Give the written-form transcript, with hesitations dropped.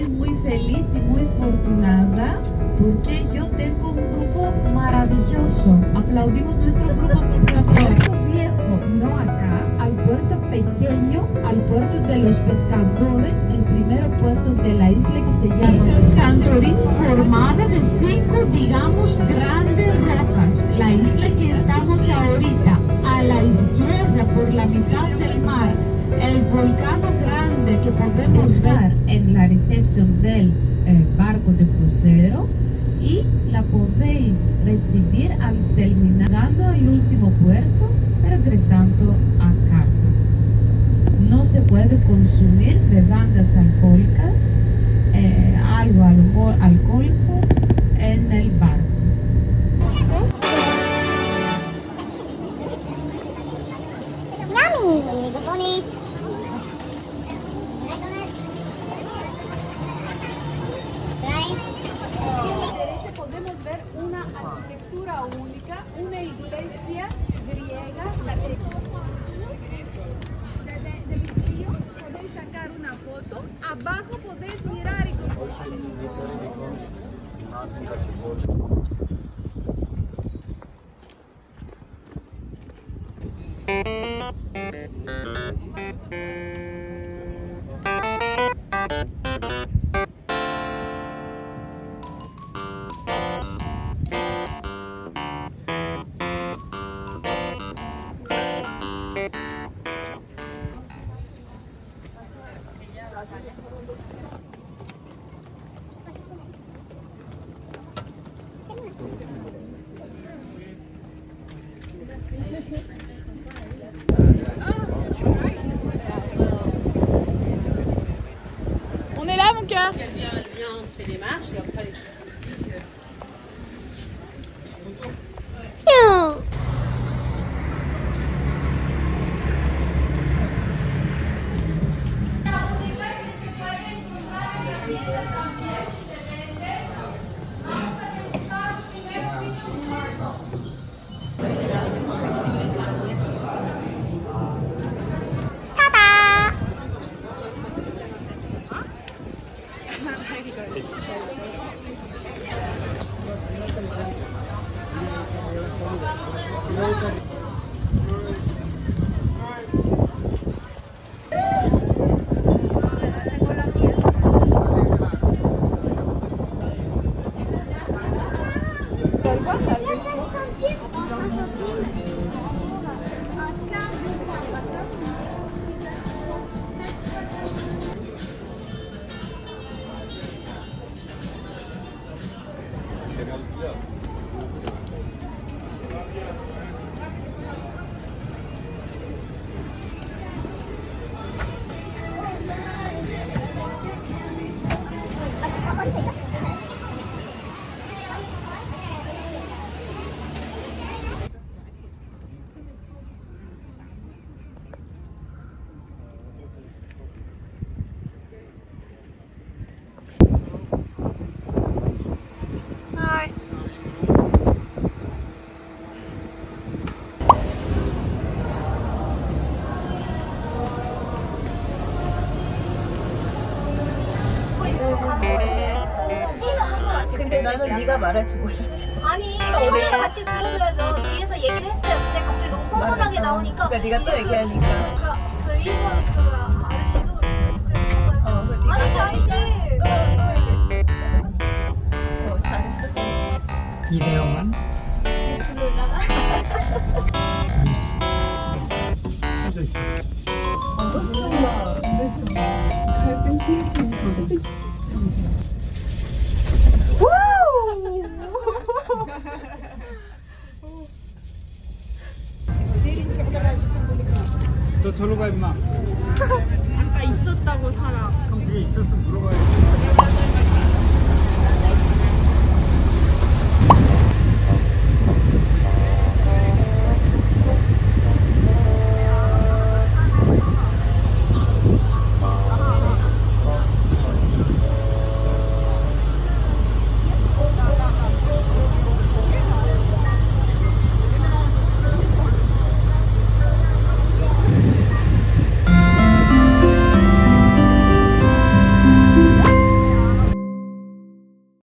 Muy feliz y muy afortunada porque yo tengo un grupo maravilloso. Aplaudimos nuestro grupo al puerto viejo, no acá, al puerto pequeño, al puerto de los pescadores, el primer puerto de la isla que se llama Santorini, formada de 5, digamos, grandes rocas. La isla que estamos ahorita, a la izquierda por la mitad del mar, el volcán grande que podemos ver en la recepción del barco de crucero, y la podéis recibir al terminar dando el último puerto, regresando a casa. No se puede consumir bebidas alcohólicas, algo alcohólico en el barco. Yummy! Good morning! Podemos ver una arquitectura única, una iglesia griega. De mi tío podéis sacar una foto. Abajo podéis mirar y On est là, mon cœur. Viens, on se fait des marches et après les petits. 근데 나는 네가 말할 줄 몰랐어. 아니, 우리 같이 들어줘야죠. 뒤에서 얘기를 했어요. 근데 갑자기 너무 뻔뻔하게 나오니까. 그러니까 네가 또 얘기하니까. 그 일본 그 아저씨도 그 네가 아니지. 잘했어. 이대영은 유튜브 올라가. 꺼져 있어. 저 절로 가 임마. 아까 있었다고 사람. 그럼 그게 있었으면 물어봐야지.